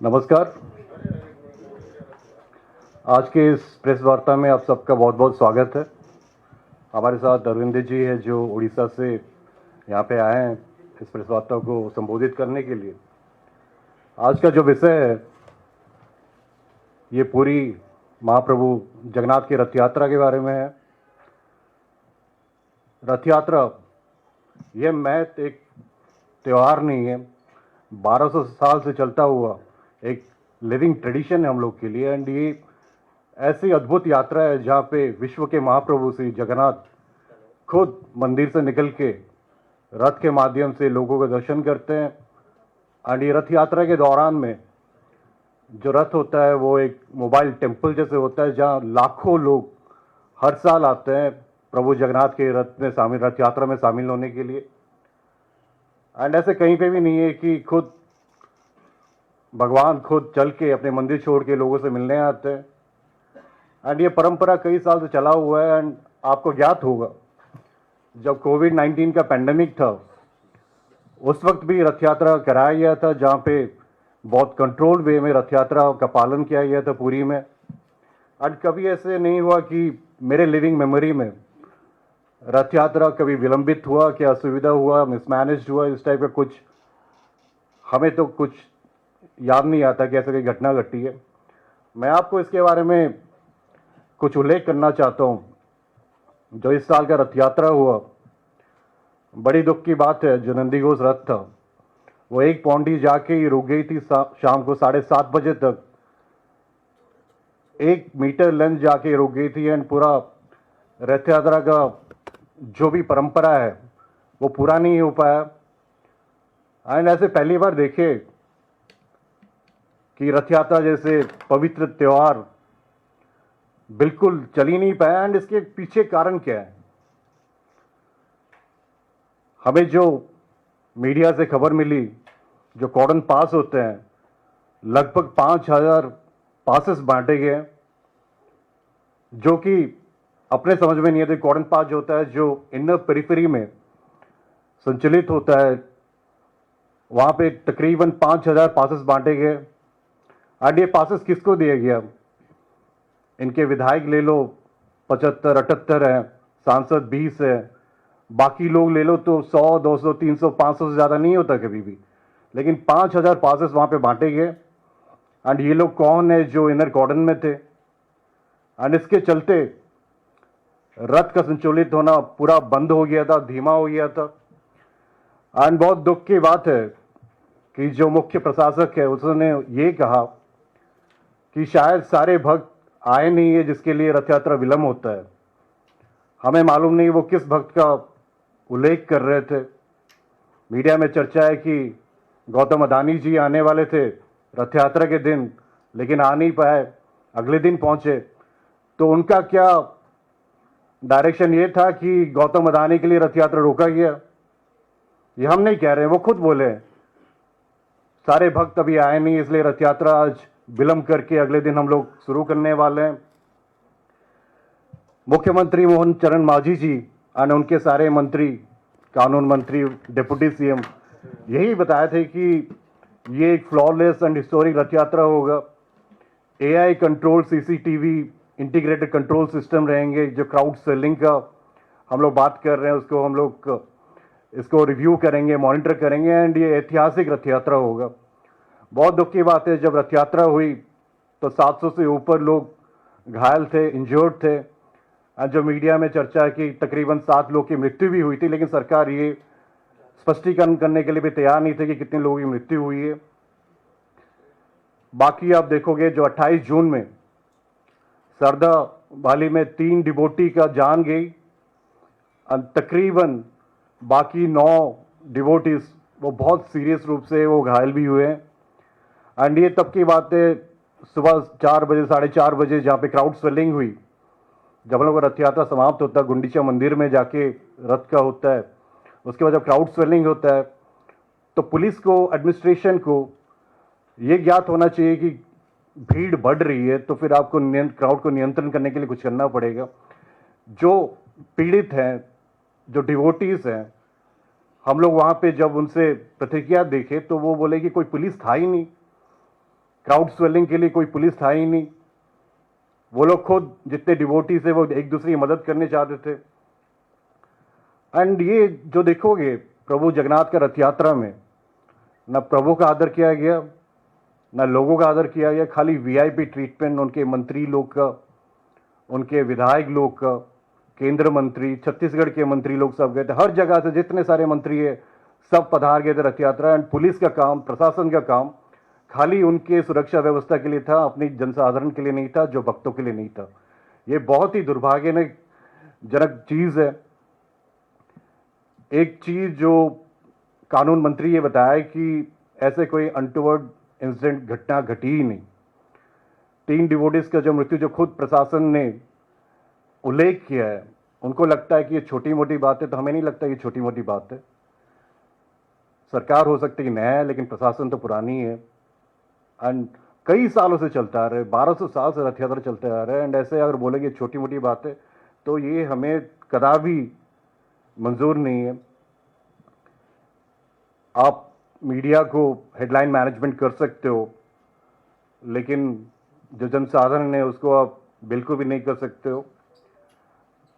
नमस्कार। आज के इस प्रेस वार्ता में आप सबका बहुत बहुत स्वागत है। हमारे साथ अरविंद जी है जो उड़ीसा से यहाँ पे आए हैं इस प्रेस वार्ता को संबोधित करने के लिए। आज का जो विषय है ये पूरी महाप्रभु जगन्नाथ की रथ यात्रा के बारे में है। रथ यात्रा ये महज एक त्यौहार नहीं है, 1200 साल से चलता हुआ एक लिविंग ट्रेडिशन है हम लोग के लिए। एंड ये ऐसी अद्भुत यात्रा है जहाँ पे विश्व के महाप्रभु श्री जगन्नाथ खुद मंदिर से निकल के रथ के माध्यम से लोगों का दर्शन करते हैं। एंड ये रथ यात्रा के दौरान में जो रथ होता है वो एक मोबाइल टेम्पल जैसे होता है जहाँ लाखों लोग हर साल आते हैं प्रभु जगन्नाथ के रथ यात्रा में शामिल होने के लिए। एंड ऐसे कहीं पे भी नहीं है कि खुद भगवान खुद चल के अपने मंदिर छोड़ के लोगों से मिलने आते हैं। एंड ये परंपरा कई साल से चला हुआ है। एंड आपको ज्ञात होगा जब कोविड-19 का पैंडेमिक था उस वक्त भी रथ यात्रा कराया गया था जहाँ पे बहुत कंट्रोल वे में रथ यात्रा का पालन किया गया था पुरी में। एंड कभी ऐसे नहीं हुआ कि मेरे लिविंग मेमोरी में रथ यात्रा कभी विलंबित हुआ, क्या असुविधा हुआ, मिसमैनेज हुआ, इस टाइप का कुछ हमें तो कुछ याद नहीं आता कि ऐसे कोई घटना घटी है। मैं आपको इसके बारे में कुछ उल्लेख करना चाहता हूँ। जो इस साल का रथ यात्रा हुआ, बड़ी दुख की बात है, जो नंदीघोष रथ था वो एक पौंडी जाके ही रुक गई थी शाम को 7:30 बजे तक। 1 मीटर लेंथ जाके रुक गई थी। एंड पूरा रथ यात्रा का जो भी परंपरा है वो पूरा नहीं हो पाया। एंड ऐसे पहली बार देखे कि रथ यात्रा जैसे पवित्र त्यौहार बिल्कुल चल ही नहीं पाया। एंड इसके पीछे कारण क्या है? हमें जो मीडिया से खबर मिली, जो कॉर्डन पास होते हैं, लगभग 5000 पासेस बांटे गए, जो कि अपने समझ में नहीं आते। कॉर्डन पास जो होता है जो इनर पेरिफेरी में संचालित होता है, वहां पे तकरीबन 5000 पासेस बांटे गए। और ये पासेस किसको दिया गया? इनके विधायक ले लो 75-78 हैं, सांसद 20 है, बाकी लोग ले लो तो 100, 200, 300, 500 से ज़्यादा नहीं होता कभी भी। लेकिन 5000 पासेस वहाँ पे बांटे गए। एंड ये लोग कौन है? जो इनर कॉर्डन में थे। एंड इसके चलते रथ का संचालित होना पूरा बंद हो गया था, धीमा हो गया था। एंड बहुत दुख की बात है कि जो मुख्य प्रशासक है उसने ये कहा कि शायद सारे भक्त आए नहीं है जिसके लिए रथ यात्रा विलंब होता है। हमें मालूम नहीं वो किस भक्त का उल्लेख कर रहे थे। मीडिया में चर्चा है कि गौतम अदानी जी आने वाले थे रथ यात्रा के दिन, लेकिन आ नहीं पाए, अगले दिन पहुंचे। तो उनका क्या डायरेक्शन ये था कि गौतम अदानी के लिए रथ यात्रा रोका गया? ये हम नहीं कह रहे हैं, वो खुद बोले सारे भक्त अभी आए नहीं इसलिए रथ यात्रा आज विलंब करके अगले दिन हम लोग शुरू करने वाले हैं। मुख्यमंत्री मोहन चरण मांझी जी और उनके सारे मंत्री, कानून मंत्री, डिप्टी सीएम यही बताए थे कि ये एक फ्लॉलेस एंड हिस्टोरिक रथ यात्रा होगा। AI control CCTV integrated control system रहेंगे। जो क्राउड सेलिंग का हम लोग बात कर रहे हैं उसको हम लोग इसको रिव्यू करेंगे, मॉनिटर करेंगे। एंड ये ऐतिहासिक रथ यात्रा होगा। बहुत दुख की बात है, जब रथ यात्रा हुई तो 700 से ऊपर लोग घायल थे, इंजर्ड थे। जो मीडिया में चर्चा है कि तकरीबन 7 लोग की मृत्यु भी हुई थी, लेकिन सरकार ये स्पष्टीकरण करने के लिए भी तैयार नहीं थे कि कितने लोगों की मृत्यु हुई है। बाकी आप देखोगे जो 28 जून में सरदा वाली में 3 डिवोटी का जान गई, तकरीबन बाकी 9 डिवोटीज वो बहुत सीरियस रूप से वो घायल भी हुए हैं। एंड ये तब की बात है सुबह 4 बजे, 4:30 बजे, जहाँ पे क्राउड स्वेलिंग हुई। जब हम लोग रथ यात्रा समाप्त होता है, गुंडीचा मंदिर में जाके रथ का होता है, उसके बाद जब क्राउड स्वेलिंग होता है तो पुलिस को, एडमिनिस्ट्रेशन को ये ज्ञात होना चाहिए कि भीड़ बढ़ रही है तो फिर आपको क्राउड को नियंत्रण करने के लिए कुछ करना पड़ेगा। जो पीड़ित हैं, जो डिवोटीज हैं, हम लोग वहाँ पे जब उनसे प्रतिक्रिया देखे तो वो बोले कि कोई पुलिस था ही नहीं, क्राउड स्वेलिंग के लिए कोई पुलिस था ही नहीं, वो लोग खुद जितने डिवोटीज है वो एक दूसरे की मदद करने चाहते थे। एंड ये जो देखोगे प्रभु जगन्नाथ का रथ यात्रा में, ना प्रभु का आदर किया गया, ना लोगों का आदर किया गया, खाली वीआईपी ट्रीटमेंट उनके मंत्री लोग का, उनके विधायक लोग का, केंद्र मंत्री, छत्तीसगढ़ के मंत्री लोग सब गए थे, हर जगह से जितने सारे मंत्री है सब पधार गए थे रथ यात्रा। एंड पुलिस का काम, प्रशासन का काम खाली उनके सुरक्षा व्यवस्था के लिए था, अपनी जनसाधारण के लिए नहीं था, जो भक्तों के लिए नहीं था। ये बहुत ही दुर्भाग्यजनक चीज है। एक चीज जो कानून मंत्री ये बताया कि ऐसे कोई अनटुवर्ड इंसिडेंट घटना घटी ही नहीं। 3 डिवोटीज का जो मृत्यु, जो खुद प्रशासन ने उल्लेख किया है, उनको लगता है कि ये छोटी मोटी बात है, तो हमें नहीं लगता ये छोटी मोटी बात है। सरकार हो सकती है नया है, लेकिन प्रशासन तो पुरानी है। एंड कई सालों से चलता आ रहा है, 1200 साल से रथ यात्रा चलते आ रहा है। एंड ऐसे अगर बोलेंगे छोटी मोटी बात है तो ये हमें कदापि मंजूर नहीं है। आप मीडिया को हेडलाइन मैनेजमेंट कर सकते हो, लेकिन जो जनसाधारण है उसको आप बिल्कुल भी नहीं कर सकते हो।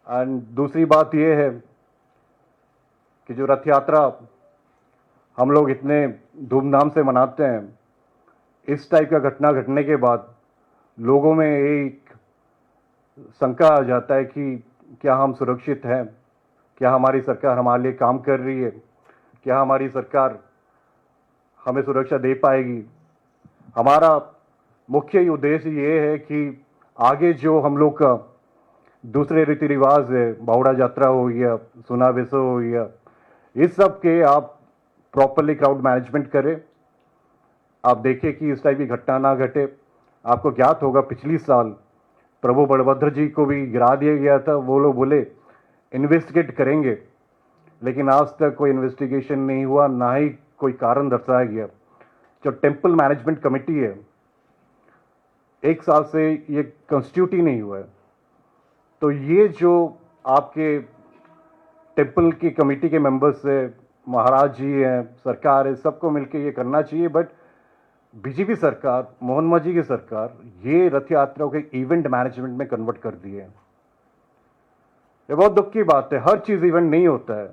एंड दूसरी बात यह है कि जो रथ यात्रा हम लोग इतने धूमधाम से मनाते हैं, इस टाइप का घटना घटने के बाद लोगों में एक शंका आ जाता है कि क्या हम सुरक्षित हैं, क्या हमारी सरकार हमारे लिए काम कर रही है, क्या हमारी सरकार हमें सुरक्षा दे पाएगी। हमारा मुख्य उद्देश्य ये है कि आगे जो हम लोग का दूसरे रीति रिवाज है, बावड़ा यात्रा हो गया, सुना बेसो हो गया, इस सब के आप प्रॉपरली क्राउड मैनेजमेंट करें। आप देखें कि इस टाइप की घटना ना घटे। आपको ज्ञात होगा पिछली साल प्रभु बलभद्र जी को भी गिरा दिया गया था। वो लोग बोले इन्वेस्टिगेट करेंगे, लेकिन आज तक कोई इन्वेस्टिगेशन नहीं हुआ, ना ही कोई कारण दर्शाया गया। जो टेम्पल मैनेजमेंट कमेटी है, 1 साल से ये कंस्टिट्यूट ही नहीं हुआ है। तो ये जो आपके टेम्पल की कमेटी के मेंबर्स है, महाराज जी हैं, सरकार है, सबको मिलकर ये करना चाहिए। बट बीजेपी सरकार, मोहन मांझी की सरकार, ये रथ यात्रा को इवेंट मैनेजमेंट में कन्वर्ट कर दिए। ये बहुत दुख की बात है। हर चीज इवेंट नहीं होता है।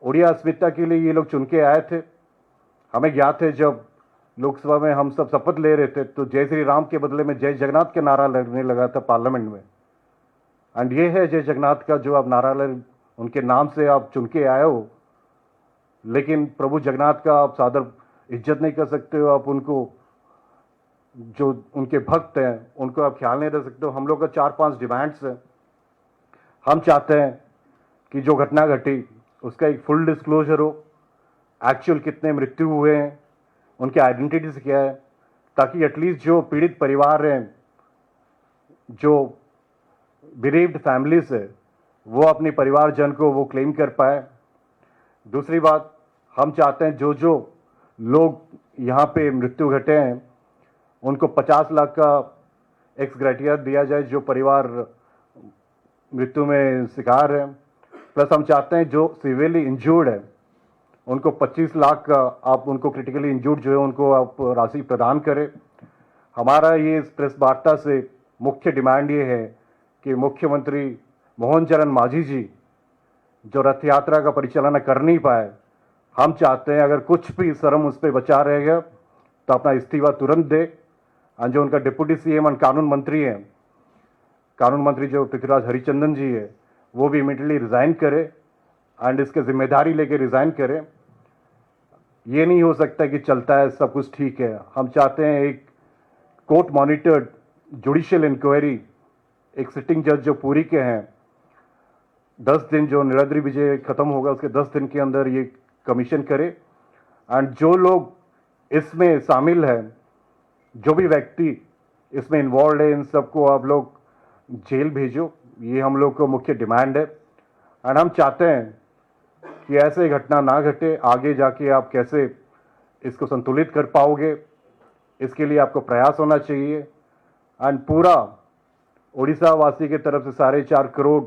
उड़िया अस्मिता के लिए ये लोग चुन के आए थे। हमें ज्ञात है जब लोकसभा में हम सब शपथ ले रहे थे तो जय श्री राम के बदले में जय जगन्नाथ के नारा लगने लगा था पार्लियामेंट में। एंड ये है जय जगन्नाथ का जो आप नारा उनके नाम से आप चुन के आए हो, लेकिन प्रभु जगन्नाथ का आप सादर इज्जत नहीं कर सकते हो। आप उनको, जो उनके भक्त हैं, उनको आप ख्याल नहीं रख सकते हो। हम लोग का 4-5 डिमांड्स है। हम चाहते हैं कि जो घटना घटी उसका एक फुल डिस्क्लोजर हो, एक्चुअल कितने मृत्यु हुए हैं, उनके आइडेंटिटीज क्या है, ताकि एटलीस्ट जो पीड़ित परिवार हैं, जो बिरीव्ड फैमिलीज है, वो अपने परिवारजन को वो क्लेम कर पाए। दूसरी बात, हम चाहते हैं जो जो लोग यहाँ पे मृत्यु घटे हैं उनको 50 लाख का एक्स ग्रेटिया दिया जाए, जो परिवार मृत्यु में शिकार है। प्लस हम चाहते हैं जो सिवियरली इंजर्ड है उनको 25 लाख का आप उनको, क्रिटिकली इंजर्ड जो है उनको आप राशि प्रदान करें। हमारा ये इस प्रेस वार्ता से मुख्य डिमांड ये है कि मुख्यमंत्री मोहन चरण मांझी जी जो रथ यात्रा का परिचालन कर नहीं पाए, हम चाहते हैं अगर कुछ भी शर्म उस पर बचा रहेगा तो अपना इस्तीफा तुरंत दे। और जो उनका डिप्टी सीएम और कानून मंत्री हैं, कानून मंत्री जो पृथ्वीराज हरिचंदन जी है, वो भी इमीडिएटली रिजाइन करे एंड इसके जिम्मेदारी लेके रिजाइन करे। ये नहीं हो सकता कि चलता है सब कुछ ठीक है। हम चाहते हैं एक कोर्ट मॉनिटर्ड जुडिशियल इंक्वायरी, एक सिटिंग जज जो पूरी के हैं, 10 दिन जो निरंतरी विजय खत्म होगा उसके 10 दिन के अंदर ये कमीशन करे। एंड जो लोग इसमें शामिल है, जो भी व्यक्ति इसमें इन्वॉल्व है, इन सबको आप लोग जेल भेजो। ये हम लोग को मुख्य डिमांड है। एंड हम चाहते हैं कि ऐसे घटना ना घटे। आगे जाके आप कैसे इसको संतुलित कर पाओगे, इसके लिए आपको प्रयास होना चाहिए। एंड पूरा उड़ीसा वासी की तरफ से 4.5 करोड़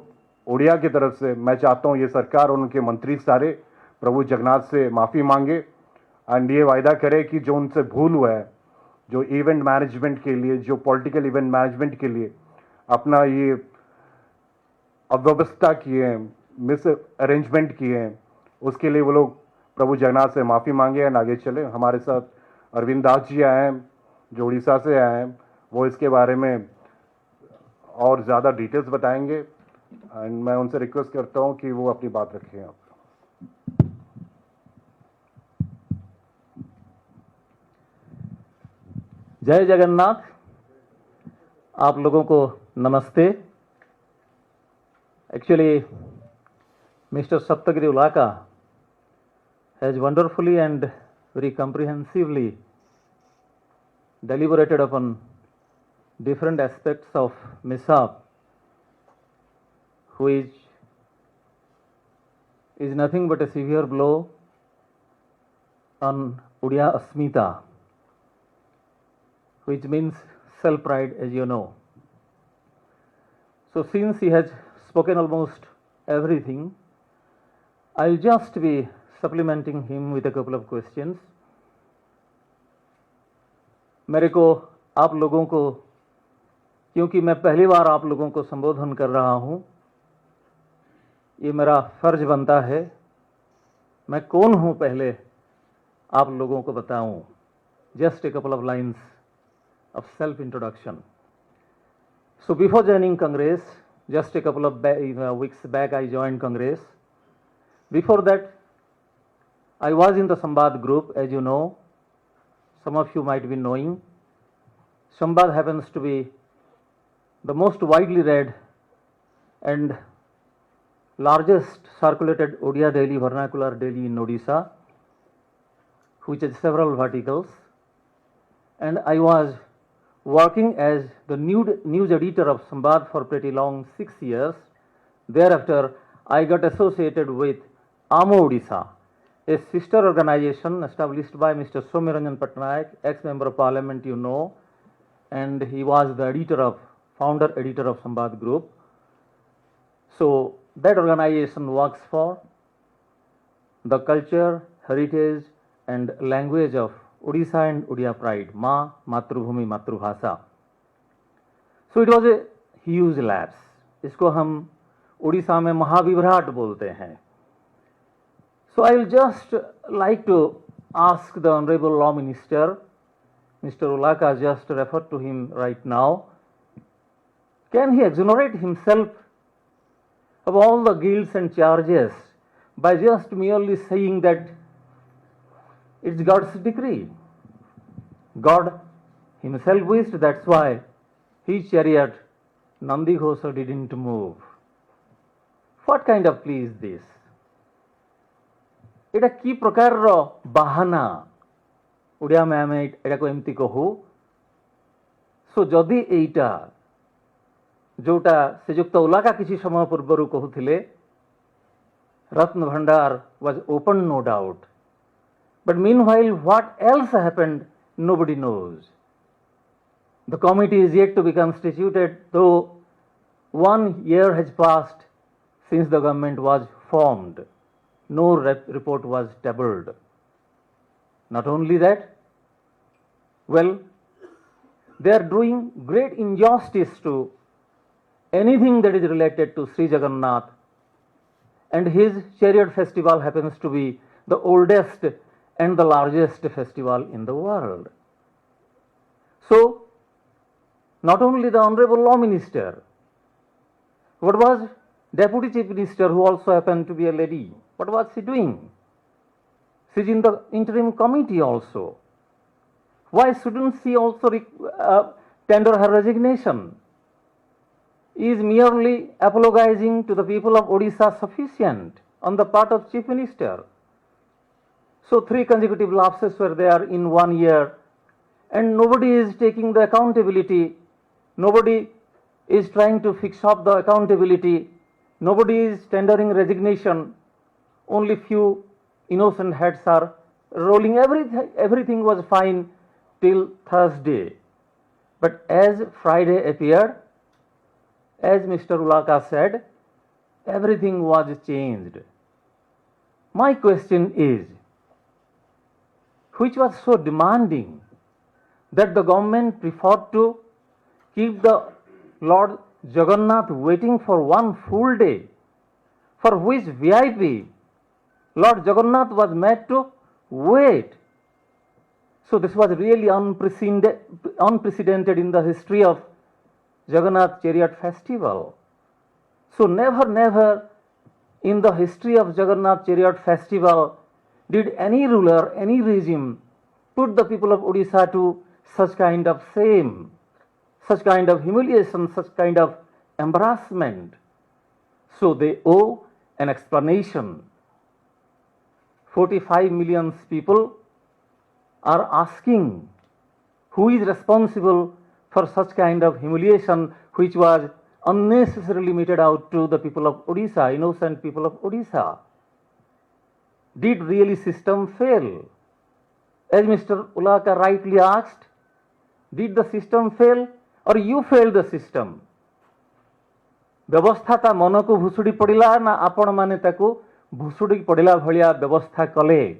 उड़िया की तरफ से मैं चाहता हूँ ये सरकार और उनके मंत्री सारे प्रभु जगन्नाथ से माफ़ी मांगे एंड ये वायदा करे कि जो उनसे भूल हुआ है, जो इवेंट मैनेजमेंट के लिए, जो पॉलिटिकल इवेंट मैनेजमेंट के लिए अपना ये अव्यवस्था किए हैं, मिस अरेंजमेंट किए हैं, उसके लिए वो लोग प्रभु जगन्नाथ से माफ़ी मांगे एंड आगे चले। हमारे साथ अरविंद दास जी आए हैं जो उड़ीसा से आए हैं, वो इसके बारे में और ज़्यादा डिटेल्स बताएंगे एंड मैं उनसे रिक्वेस्ट करता हूं कि वो अपनी बात रखें। आप जय जगन्नाथ। आप लोगों को नमस्ते। Actually mister Saptagiri Ulaka has wonderfully and very comprehensively deliberated upon different aspects of mishap, which is nothing but a severe blow on Odia Asmita, which means self-pride, as you know. So since he has spoken almost everything, I'll just be supplementing him with a couple of questions. मेरे को आप लोगों को, क्योंकि मैं पहली बार आप लोगों को संबोधन कर रहा हूं, ये मेरा फर्ज बनता है मैं कौन हूं पहले आप लोगों को बताऊं। Just a couple of lines of self-introduction. So before joining Congress, just a couple of weeks back I joined Congress. Before that, I was in the Sambad group, as you know. Some of you might be knowing. Sambad happens to be the most widely read and largest circulated Odia daily, vernacular daily in Odisha, which has several verticals. And I was working as the news editor of Sambad for pretty long, 6 years. Thereafter, I got associated with Amo Odisha, a sister organization established by Mr. Soumyaranjan Patnaik, ex-member of parliament, you know, and he was the founder editor of Sambad Group. So that organization works for the culture, heritage and language of Odisha and Odia pride, Ma, Matrubhumi, Matrubhasha. So it was a huge lapse. इसको हम उड़ीसा में महाविभ्राट बोलते हैं. So I will just like to ask the Honorable Law Minister, Mr. Ulaka just referred to him right now, can he exonerate himself of all the guilts and charges by just merely saying that it's God's decree? God himself wished, that's why his chariot Nandi Ghosa didn't move. What kind of plea is this? এটা কি প্রকারର বাহানা ওড়িয়া में ଆମେ ଏଟାକୁ ଏମିତି କହୁ। Show ଯଦି ଏଇଟା ଯୋଉଟା ଶ୍ରୀଯୁକ୍ତ ଉଲାକା କିଛି ସମୟ ପୂର୍ବରୁ କହୁଥିଲେ, ରତ୍ନ ଭଣ୍ଡାର was open no doubt, but meanwhile what else happened nobody knows. The committee is yet to be constituted, though 1 year has passed since the government was formed. No report was tabled. Not only that, well, they are doing great injustice to anything that is related to Sri Jagannath, and his chariot festival happens to be the oldest and the largest festival in the world. So, not only the Honorable Law Minister, what was Deputy Chief Minister, who also happened to be a lady, what was she doing? She's in the interim committee also. Why shouldn't she also tender her resignation? Is merely apologizing to the people of Odisha sufficient on the part of Chief Minister? So 3 consecutive lapses were there in 1 year, and nobody is taking the accountability. Nobody is trying to fix up the accountability. Nobody is tendering resignation. Only few innocent heads are rolling. Everything was fine till Thursday. But as Friday appeared, as Mr. Ulaka said, everything was changed. My question is, which was so demanding that the government preferred to keep the Lord Jagannath waiting for one full day, for which VIP Lord Jagannath was made to wait. So this was really unprecedented in the history of Jagannath Chariot Festival. So never in the history of Jagannath Chariot Festival did any ruler, any regime put the people of Odisha to such kind of shame, such kind of humiliation, such kind of embarrassment. So they owe an explanation. 45 million people are asking who is responsible for such kind of humiliation which was unnecessarily meted out to the people of Odisha, innocent people of Odisha. Did really system fail? As Mr. Ulaka rightly asked, did the system fail or you failed the system? व्यवस्था ता मन को भुसुड़ी पड़िला ना आपण माने ताकू भुसुड़ी पड़िला भलिया व्यवस्था कले.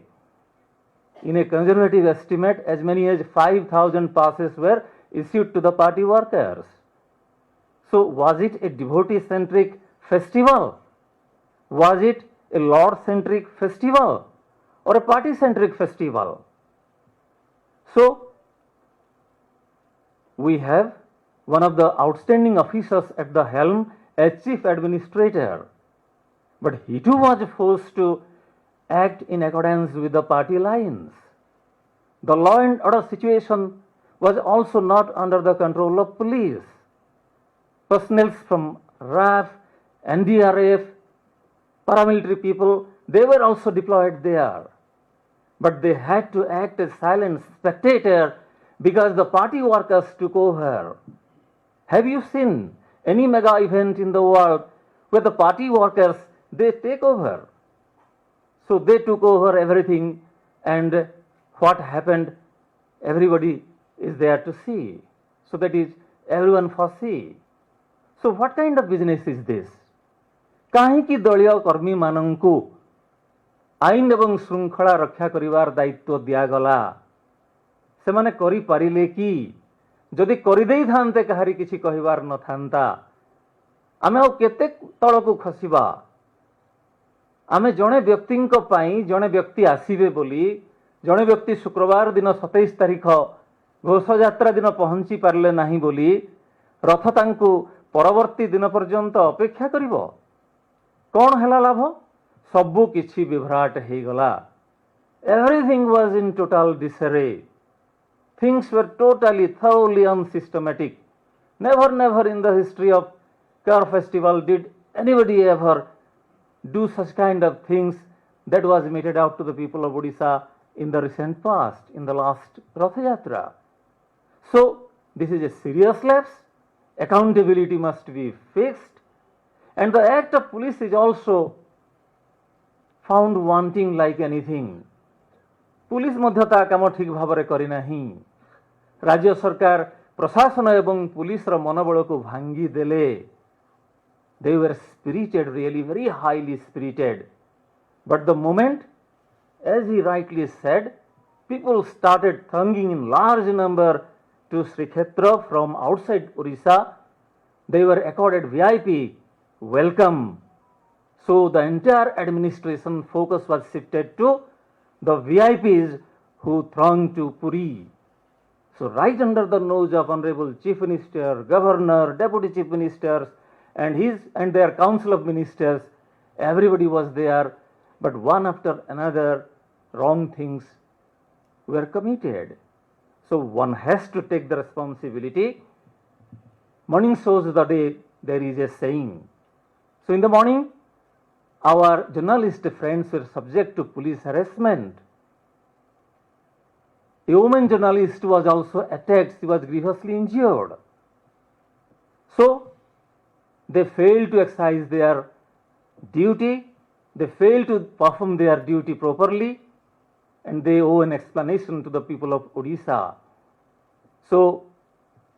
In a conservative estimate, as many as 5,000 passes were issued to the party workers. So was it a devotee-centric festival? Was it a Lord-centric festival or a party-centric festival? So we have one of the outstanding officers at the helm as chief administrator, but he too was forced to act in accordance with the party lines. The law and order situation was also not under the control of police. Personnel from RAF, NDRF, paramilitary people, they were also deployed there. But they had to act as silent spectator because the party workers took over. Have you seen any mega event in the world where the party workers, they take over? So they took over everything, and what happened, everybody is there to see. So that is, everyone foresee. So what kind of business is this? काहींकि दलीय कर्मी मानंकु आईन एवं श्रृंखला रक्षा करिवार दायित्व दियागला. सेमाने करि पारिले कि जदि करिदेई थान्ते काहारी किछि कहिवार न थान्ता आमे ओ केते तळकु खसिबा. आमे जणे व्यक्तिंक पई जणे व्यक्ति आसीबे बोली जणे व्यक्ति शुक्रवार दिन 27 तारिख घोषयात्रा दिन पहुंची पारले नाही बोली रथ तांकु परवर्ती दिन पर्यंत अपेक्षा करिवो. कौन हैला लाभ? सबु किछि विभ्राट हे गला. Everything was in total disarray. Things were totally, thoroughly unsystematic. Never in the history of Car Festival did anybody ever do such kind of things that was meted out to the people of Odisha in the recent past, in the last Rath Yatra. So this is a serious lapse. Accountability must be fixed, and the act of police is also found wanting like anything. Police मध्यता काम ठीक भाव करी नहीं. राज्य सरकार प्रशासन एवं पुलिस रो मनोबल को भांगी देले. They were spirited, really very highly spirited. But the moment, as he rightly said, people started thronging in large number to Sri Kshetra from outside Odisha, they were accorded VIP welcome. So the entire administration focus was shifted to the VIPs who thronged to Puri. So right under the nose of Honorable Chief Minister, Governor, Deputy Chief Ministers and their Council of Ministers, everybody was there, but one after another wrong things were committed. So one has to take the responsibility. Morning shows the day, there is a saying. So in the morning, our journalist friends were subject to police harassment. A woman journalist was also attacked, she was grievously injured. So they failed to exercise their duty, they failed to perform their duty properly, and they owe an explanation to the people of Odisha. So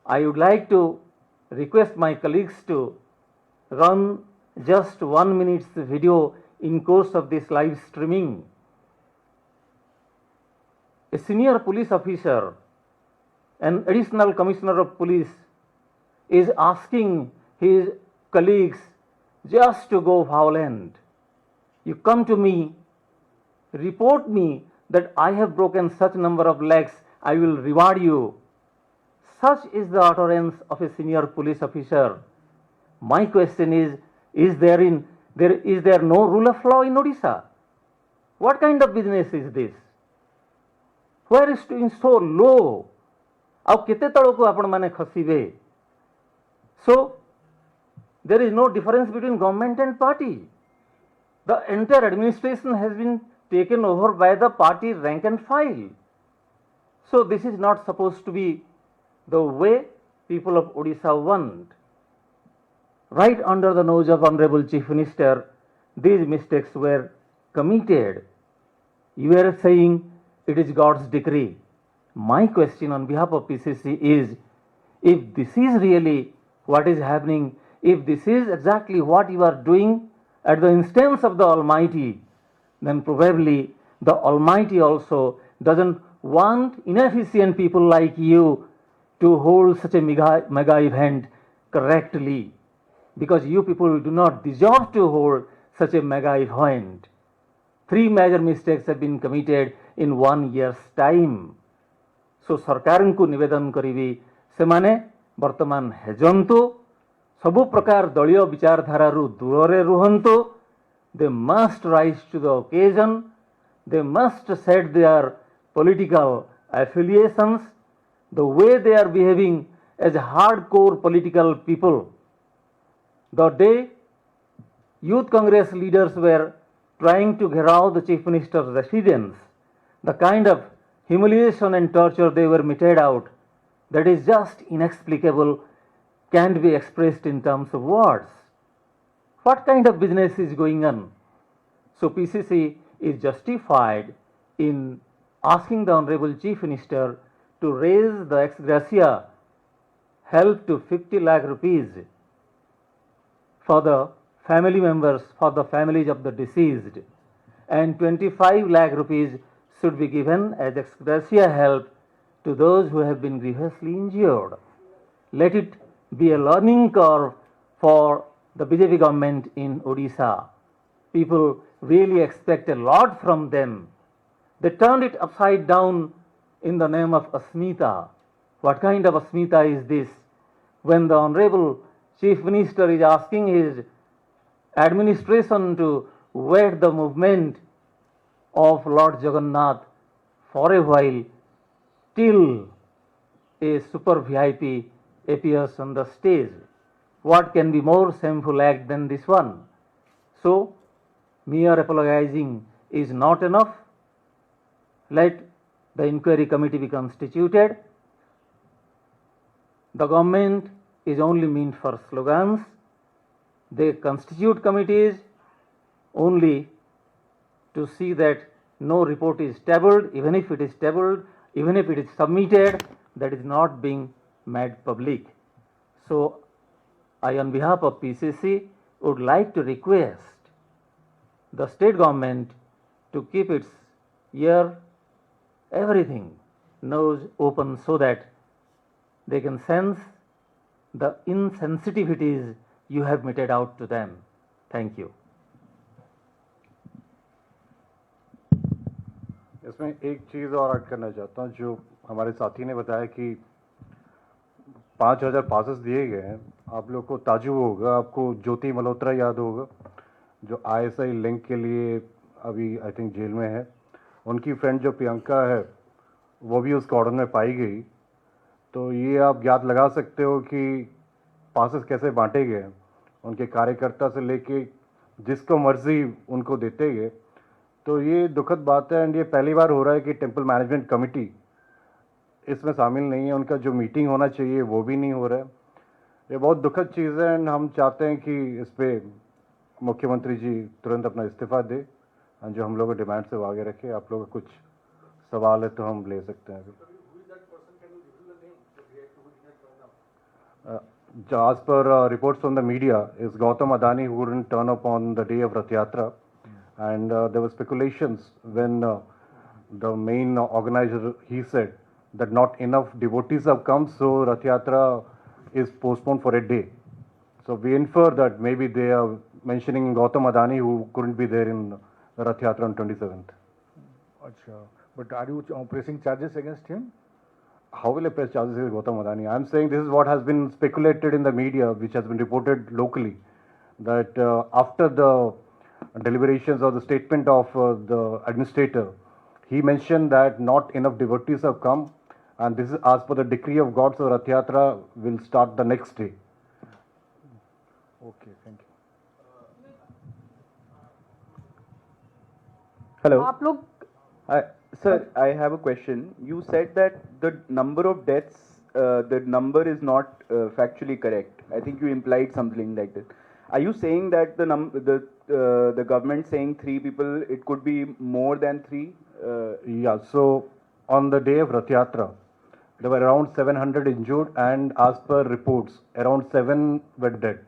I would like to request my colleagues to run just 1 minute's video in course of this live streaming, a senior police officer, an additional commissioner of police, is asking his colleagues just to go violent. You come to me, report me that I have broken such number of legs, I will reward you. Such is the utterance of a senior police officer. My question is there no rule of law in Odisha? What kind of business is this? Where is doing so low? ଆଉ କେତେ ତଳକୁ ଆପଣମାନେ ଖସିବେ? So there is no difference between government and party. The entire administration has been taken over by the party rank and file. So this is not supposed to be the way people of Odisha want. Right under the nose of Honorable Chief Minister, these mistakes were committed. You are saying it is God's decree. My question on behalf of PCC is, if this is really what is happening, if this is exactly what you are doing at the instance of the Almighty, then probably the Almighty also doesn't want inefficient people like you to hold such a mega event correctly, because you people do not deserve to hold such a mega event. 3 major mistakes have been committed in 1 year's time. So सरकार को निवेदन करी से माने वर्तमान हेजंतु सबु प्रकार दलीय विचारधारा दूर रुहंतु. They must rise to the occasion. They must set their political affiliations, the way they are behaving as hardcore political people. The day Youth Congress leaders were trying to gheraw the Chief Minister's residence, the kind of humiliation and torture they were meted out, that is just inexplicable, can't be expressed in terms of words. What kind of business is going on? So PCC is justified in asking the Honorable Chief Minister to raise the ex gratia help to 50 lakh rupees for the family members, for the families of the deceased, and 25 lakh rupees should be given as ex gratia help to those who have been grievously injured. Let it be a learning curve for the BJP government in Odisha. People really expect a lot from them. They turned it upside down in the name of Asmita. What kind of Asmita is this? When the Honorable Chief Minister is asking his administration to wait the movement of Lord Jagannath for a while till a super VIP appears on the stage. What can be more shameful act than this one? So, mere apologizing is not enough. Let the inquiry committee be constituted. The government is only meant for slogans. They constitute committees only to see that no report is tabled. Even if it is tabled, even if it is submitted, that is not being made public. So, I on behalf of PCC would like to request the state government to keep its ear, everything, nose open so that they can sense the insensitivities you have meted out to them. Thank you. इसमें एक चीज़ और add करना चाहता हूँ, जो हमारे साथी ने बताया कि 5000 पासेस दिए गए हैं. आप लोग को ताजुब होगा, आपको ज्योति मल्होत्रा याद होगा, जो ISI लिंक के लिए अभी आई थिंक जेल में है. उनकी फ्रेंड जो प्रियंका है वो भी उस कॉर्डन में पाई गई. तो ये आप याद लगा सकते हो कि पासेस कैसे बांटे गए. उनके कार्यकर्ता से लेके जिसको मर्जी उनको देते गए. तो ये दुखद बात है. एंड ये पहली बार हो रहा है कि टेम्पल मैनेजमेंट कमेटी इसमें शामिल नहीं है. उनका जो मीटिंग होना चाहिए वो भी नहीं हो रहा है. ये बहुत दुखद चीज़ है. एंड हम चाहते हैं कि इस पर मुख्यमंत्री जी तुरंत अपना इस्तीफा दे, जो हम लोग डिमांड से आगे रखे. आप लोग कुछ सवाल है तो हम ले सकते हैं. As per reports from the media, is Gautam Adani who wouldn't turn up on the day of Rath Yatra. and there were speculations when the main organizer, he said that not enough devotees have come, so Rath Yatra is postponed for a day. So we infer that maybe they are mentioning Gautam Adani, who couldn't be there in the Rath Yatra on 27th. Acha. But are you pressing charges against him? How will I press charges against Gautam Adani? I'm saying this is what has been speculated in the media, which has been reported locally, that after the deliberations or the statement of the administrator, he mentioned that not enough devotees have come, and this is as per the decree of God, so Rath Yatra will start the next day. Okay, thank you. Hello. आप लोग Sir, I have a question. You said that the number of deaths, the number is not factually correct. I think you implied something like that. Are you saying that the government saying 3 people, it could be more than 3? Yeah, so on the day of Rath Yatra, there were around 700 injured, and as per reports, around 7 were dead.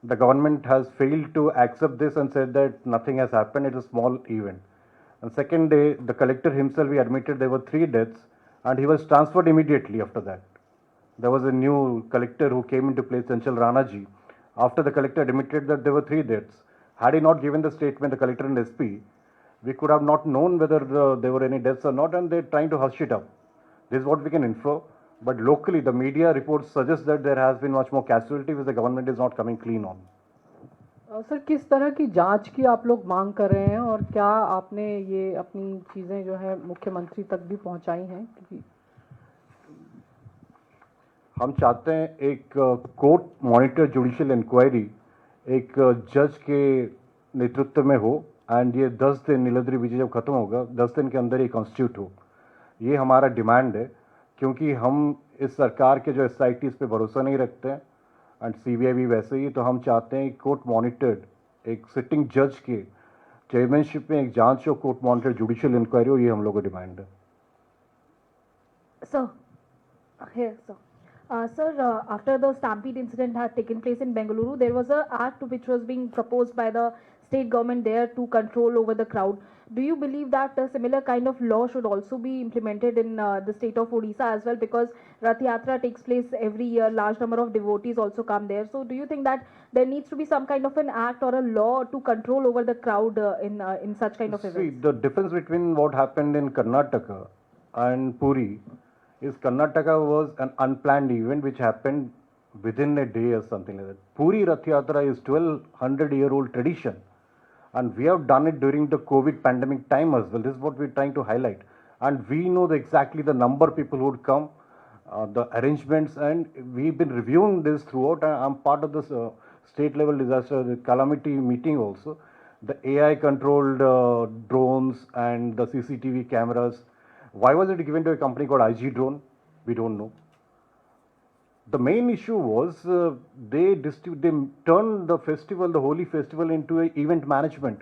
The government has failed to accept this and said that nothing has happened, it's a small event. And second day, the collector himself, he admitted there were 3 deaths, and he was transferred immediately after that. There was a new collector who came into place, Chanchal Ranaji. After the collector admitted that there were 3 deaths, had he not given the statement, the collector and SP, we could have not known whether there were any deaths or not, and they're trying to hush it up. This is what we can infer. But locally, the media reports suggest that there has been much more casualty, which the government is not coming clean on. Sir किस तरह की जांच की आप लोग मांग कर रहे हैं और क्या आपने ये अपनी चीज़ें जो है मुख्यमंत्री तक भी पहुंचाई हैं? क्योंकि हम चाहते हैं एक कोर्ट मॉनिटर जुडिशियल इंक्वायरी एक जज के नेतृत्व में हो, एंड ये 10 दिन नीलाद्री विजय जब खत्म होगा 10 दिन के अंदर ये कॉन्स्टिट्यूट हो. ये हमारा डिमांड है, क्योंकि हम इस सरकार के जो SITs पे भरोसा नहीं रखते हैं, एंड CBI भी वैसे ही. तो हम चाहते हैं कोर्ट मॉनिटर्ड एक सिटिंग जज के चेयरमैनशिप में एक जांच हो, कोर्ट मॉनिटर्ड जुडिशियल इंक्वायरी हो. ये हम लोगों का डिमांड है. Sir, here, sir. Sir, after the stampede incident had taken place in Bengaluru, there was an act which was being proposed by the state government there to control over the crowd. Do you believe that a similar kind of law should also be implemented in the state of Odisha as well? Because Rath Yatra takes place every year, large number of devotees also come there. So, do you think that there needs to be some kind of an act or a law to control over the crowd in such kind of See, events? the difference between what happened in Karnataka and Puri is Karnataka was an unplanned event which happened within a day or something like that. Puri Rath Yatra is 1200-year-old tradition, and we have done it during the COVID pandemic time as well. This is what we're trying to highlight, and we know exactly the number of people who would come, the arrangements, and we've been reviewing this throughout. I'm part of this state level disaster calamity meeting also. The AI controlled drones and the CCTV cameras. Why was it given to a company called IG Drone? We don't know. The main issue was they turned the festival, the holy festival, into an event management,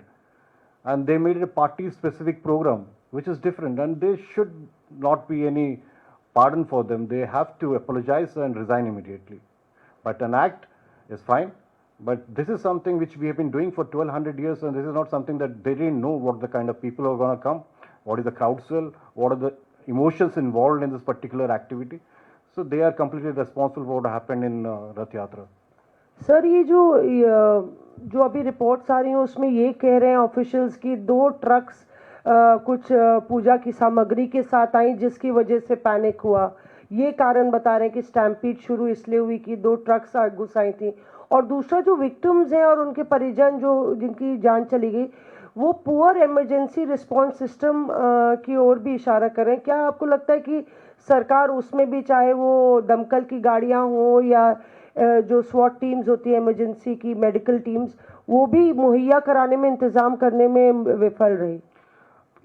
and they made it a party-specific program, which is different. And there should not be any pardon for them. They have to apologize and resign immediately. But an act is fine. But this is something which we have been doing for 1200 years, and this is not something that they didn't know what the kind of people are going to come, what is the crowd swell, what are the emotions involved in this particular activity. So they are completely responsible for what happened in Rath Yatra. Sir ये जो अभी reports आ रही हैं उसमें ये कह रहे हैं ऑफिशियल्स की 2 ट्रक्स कुछ पूजा की सामग्री के साथ आई, जिसकी वजह से पैनिक हुआ. ये कारण बता रहे हैं कि स्टैम्पीड शुरू इसलिए हुई कि 2 ट्रक्स घुस आई थी. और दूसरा जो विक्टिम्स हैं और उनके परिजन जो जिनकी जान चली गई, वो पुअर इमरजेंसी रिस्पांस सिस्टम की ओर भी इशारा कर रहे हैं. क्या आपको लगता है कि सरकार उसमें भी, चाहे वो दमकल की गाड़ियां हों या जो SWAT टीम्स होती है इमरजेंसी की मेडिकल टीम्स, वो भी मुहैया कराने में, इंतज़ाम करने में विफल रही?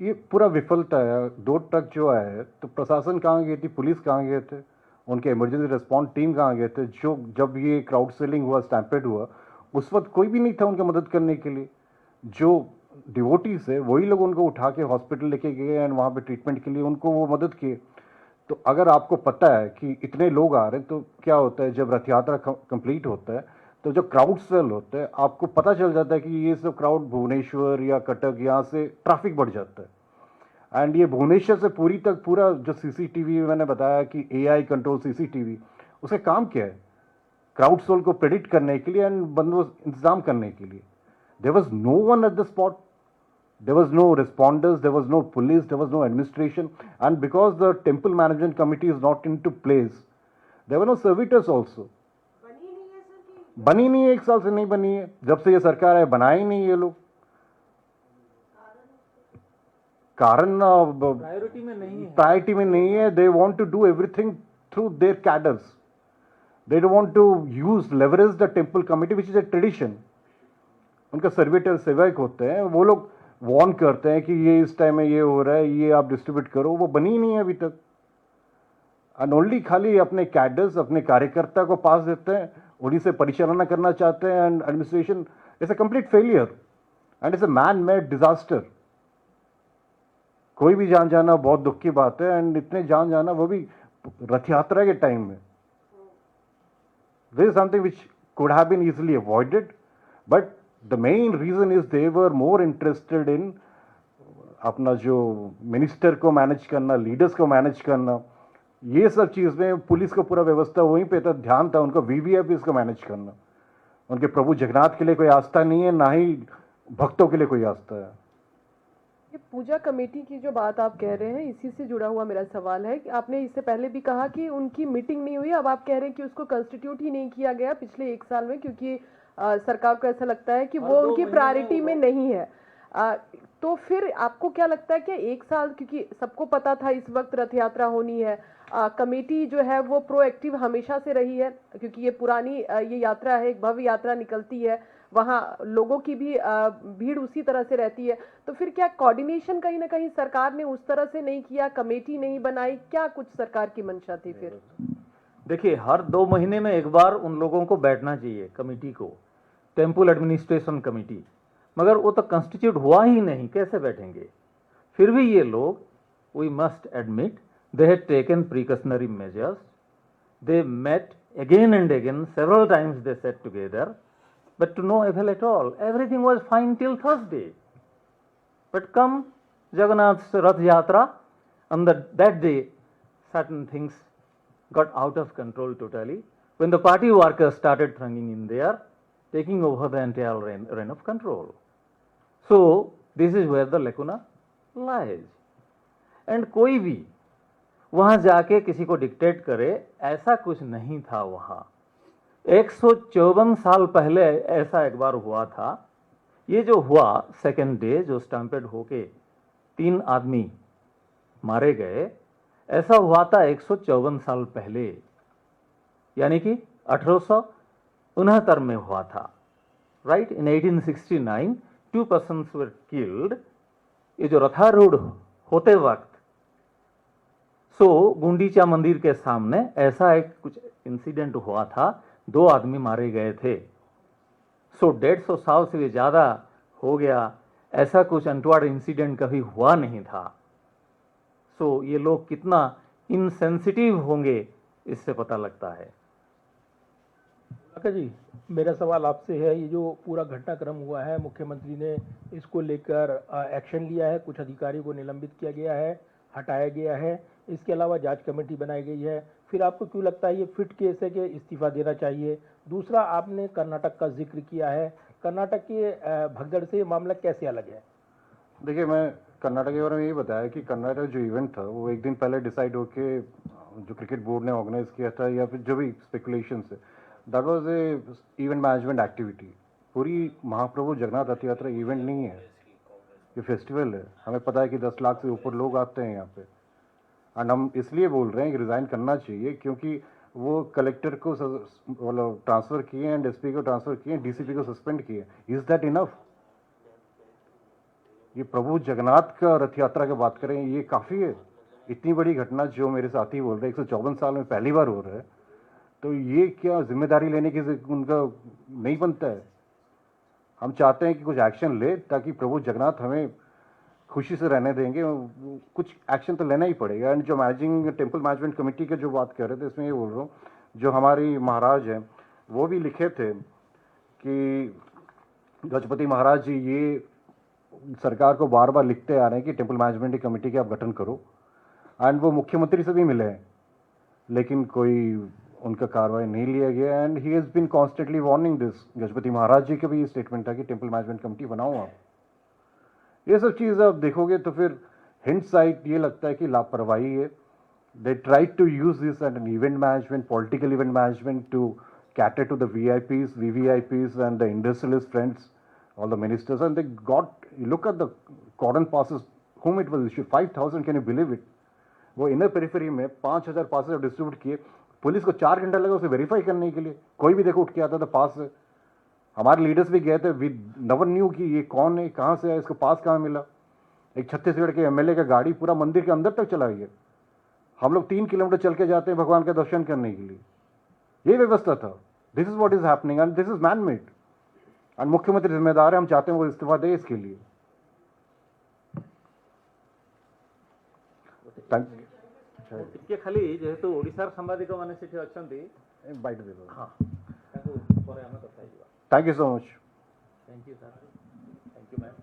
ये पूरा विफलता है. 2 ट्रक जो आए तो प्रशासन कहाँ गए थे, पुलिस कहाँ गए थे, उनके इमरजेंसी रिस्पॉन्स टीम कहाँ गए थे? जो जब ये क्राउड सेलिंग हुआ, स्टैम्पेड हुआ, उस वक्त कोई भी नहीं था उनकी मदद करने के लिए. जो डिवोटीज है वही लोग उनको उठा के हॉस्पिटल लेके गए एंड वहाँ पे ट्रीटमेंट के लिए उनको वो मदद किए. तो अगर आपको पता है कि इतने लोग आ रहे हैं, तो क्या होता है जब रथ यात्रा कंप्लीट होता है तो जो क्राउड स्वेल होते हैं आपको पता चल जाता है कि ये सब क्राउड भुवनेश्वर या कटक यहाँ से ट्रैफिक बढ़ जाता है। एंड ये भुवनेश्वर से पूरी तक पूरा जो सीसीटीवी मैंने बताया कि एआई कंट्रोल सीसीटीवी, उसका काम क्या है? क्राउड स्वेल को प्रेडिक्ट करने के लिए एंड बंदोबस्त इंतजाम करने के लिए। There was no one at the spot, there was no responders, there was no police, there was no administration, and because the temple management committee is not into place, there were no servitors also. बनी नहीं है, 1 साल से नहीं बनी है, जब से ये सरकार है बनाया ही नहीं ये लोग। कारण प्रायोरिटी में नहीं है। प्रायोरिटी में नहीं है। They want to do everything through their cadres, they don't want to use leverage the temple committee which is a tradition. उनका सर्वेटर सेवक होते हैं, वो लोग वार्न करते हैं कि ये इस टाइम में ये हो रहा है, ये आप डिस्ट्रीब्यूट करो, वो बनी ही नहीं है अभी तक। एंड ओनली खाली अपने कैडर्स, अपने कार्यकर्ता को पास देते हैं, उन्हीं से परिचालना करना चाहते हैं, and administration is a complete failure and it's a man made disaster. कोई भी जान जाना बहुत दुख की बात है, एंड इतने जान जाना वो भी रथ यात्रा के टाइम में। This is something which could have been easily avoided, but the main reason is they were more interested in अपना जो मिनिस्टर को मैनेज करना, लीडर्स को मैनेज करना, ये सब चीज़ में पुलिस को पूरा व्यवस्था वहीं पे था, ध्यान था उनका वीवीआईपी को मैनेज करना। उनके प्रभु जगन्नाथ के लिए कोई आस्था नहीं है, ना ही भक्तों के लिए कोई आस्था है। ये पूजा कमेटी की जो बात आप कह रहे हैं, इसी से जुड़ा हुआ मेरा सवाल है कि आपने इससे पहले भी कहा कि उनकी मीटिंग नहीं हुई, अब आप कह रहे हैं कि उसको कंस्टिट्यूट ही नहीं किया गया पिछले 1 साल में, क्योंकि सरकार को ऐसा लगता है कि वो उनकी प्रायोरिटी में नहीं है। तो फिर आपको क्या लगता है कि 1 साल, क्योंकि सबको पता था इस वक्त रथ यात्रा होनी है, कमेटी जो है वो प्रोएक्टिव हमेशा से रही है, क्योंकि ये पुरानी ये यात्रा है, एक भव्य यात्रा निकलती है, वहाँ लोगों की भी भीड़ उसी तरह से रहती है। तो फिर क्या कोऑर्डिनेशन कहीं ना कहीं सरकार ने उस तरह से नहीं किया, कमेटी नहीं बनाई, क्या कुछ सरकार की मंशा थी फिर? देखिए, हर 2 महीने में एक बार उन लोगों को बैठना चाहिए, कमेटी को, टेम्पल एडमिनिस्ट्रेशन कमेटी, मगर वो तो कंस्टिट्यूट हुआ ही नहीं, कैसे बैठेंगे? फिर भी ये लोग, we must admit, they had taken precautionary measures, they met again and again, several times they set together, but to no avail at all. Everything was fine till Thursday. But come Jagannath's Rath Yatra, on that day, certain things got out of control totally. When the party workers started thronging in there, taking over the entire reign of control. So, this is where the lacuna lies. And कोई भी वहाँ जाके किसी को dictate करे, ऐसा कुछ नहीं था वहाँ। 154 साल पहले ऐसा एक बार हुआ था। ये जो हुआ सेकेंड डे, जो स्टैम्पेड होके 3 आदमी मारे गए, ऐसा हुआ था 154 साल पहले, यानी कि 1869 में हुआ था। Right, in 1869 2 persons were killed। ये जो रथारूढ़ होते वक्त, गुंडीचा मंदिर के सामने ऐसा एक कुछ इंसिडेंट हुआ था, 2 आदमी मारे गए थे। 150 साल से भी ज़्यादा हो गया, ऐसा कुछ अनटवार्ड इंसिडेंट कभी हुआ नहीं था। ये लोग कितना इनसेंसिटिव होंगे, इससे पता लगता है। काका जी, मेरा सवाल आपसे है, ये जो पूरा घटनाक्रम हुआ है, मुख्यमंत्री ने इसको लेकर एक्शन लिया है, कुछ अधिकारियों को निलंबित किया गया है, हटाया गया है, इसके अलावा जांच कमेटी बनाई गई है, फिर आपको क्यों लगता है ये फिट केस है कि इस्तीफा देना चाहिए? दूसरा, आपने कर्नाटक का जिक्र किया है, कर्नाटक के भगदड़ से ये मामला कैसे अलग है? देखिए, मैं कर्नाटक के बारे में यही बताया कि कर्नाटक जो इवेंट था वो एक दिन पहले डिसाइड होके जो क्रिकेट बोर्ड ने ऑर्गेनाइज किया था, या फिर जो भी स्पेकुलेशन है, that was a event management activity. पूरी महाप्रभु जगन्नाथ रथ यात्रा इवेंट नहीं है, ये फेस्टिवल है। हमें पता है कि 10 लाख से ऊपर लोग आते हैं यहाँ पे, एंड हम इसलिए बोल रहे हैं कि रिज़ाइन करना चाहिए क्योंकि वो कलेक्टर को मतलब ट्रांसफ़र किए एंड एसपी को ट्रांसफ़र किए, डीसीपी को सस्पेंड किए। Is that enough? ये प्रभु जगन्नाथ का रथ यात्रा की बात करें, ये काफ़ी है। इतनी बड़ी घटना जो मेरे साथी बोल रहे हैं 154 साल में पहली बार हो रहा है, तो ये क्या जिम्मेदारी लेने की उनका नहीं बनता है? हम चाहते हैं कि कुछ एक्शन ले ताकि प्रभु जगन्नाथ हमें खुशी से रहने देंगे, कुछ एक्शन तो लेना ही पड़ेगा। एंड जो मैनेजिंग टेम्पल मैनेजमेंट कमेटी के जो बात कर रहे थे, इसमें ये बोल रहा हूँ, जो हमारी महाराज हैं वो भी लिखे थे कि गजपति महाराज जी ये सरकार को बार बार लिखते आ रहे हैं कि टेम्पल मैनेजमेंट कमेटी का आप गठन करो, एंड वो मुख्यमंत्री से भी मिले हैं, लेकिन कोई उनका कार्रवाई नहीं लिया गया। And he has been constantly warning this. Gajapati Maharaj ji का भी ये स्टेटमेंट था कि टेम्पल मैनेजमेंट कमेटी बनाओ आप। ये सब चीज़ आप देखोगे तो फिर हिंट साइड ये लगता है कि लापरवाही है। They tried to use this as an event management, political event management to cater to the VIPs, VVIPs and the industrialist friends, all the ministers, and they got, look at the cordon passes, whom it was issued, 5,000, can you believe it? वो inner periphery में 5,000 passes distribute किए, police को 4 घंटा लगा उसे verify करने के लिए। कोई भी देखो उठ के आता था पास से। हमारे लीडर्स भी गए थे, वी नेवर न्यू कि ये कौन है, कहाँ से है, इसको पास कहाँ मिला। एक छत्तीसगढ़ के एमएलए का गाड़ी पूरा मंदिर के अंदर तक चला गया। हम लोग 3 किलोमीटर चल के जाते हैं भगवान का दर्शन करने के लिए। ये व्यवस्था था। This is what is happening and this is man made. And मुख्यमंत्री जिम्मेदार है, हम चाहते हैं वो इस्तीफा दे इसके लिए। ଟିକେ ଖାଲି ଯେହେତୁ ଓଡ଼ିଶାର ସାମ୍ବାଦିକ ମାନେ ସେଠି ଅଛନ୍ତି, ବାଇଟ୍ ଦେବ। ହଁ ତାଙ୍କୁ ପରେ ଆମେ କଥା ହେଇଯିବା। Thank you so much. Thank you sir, thank you ma'am.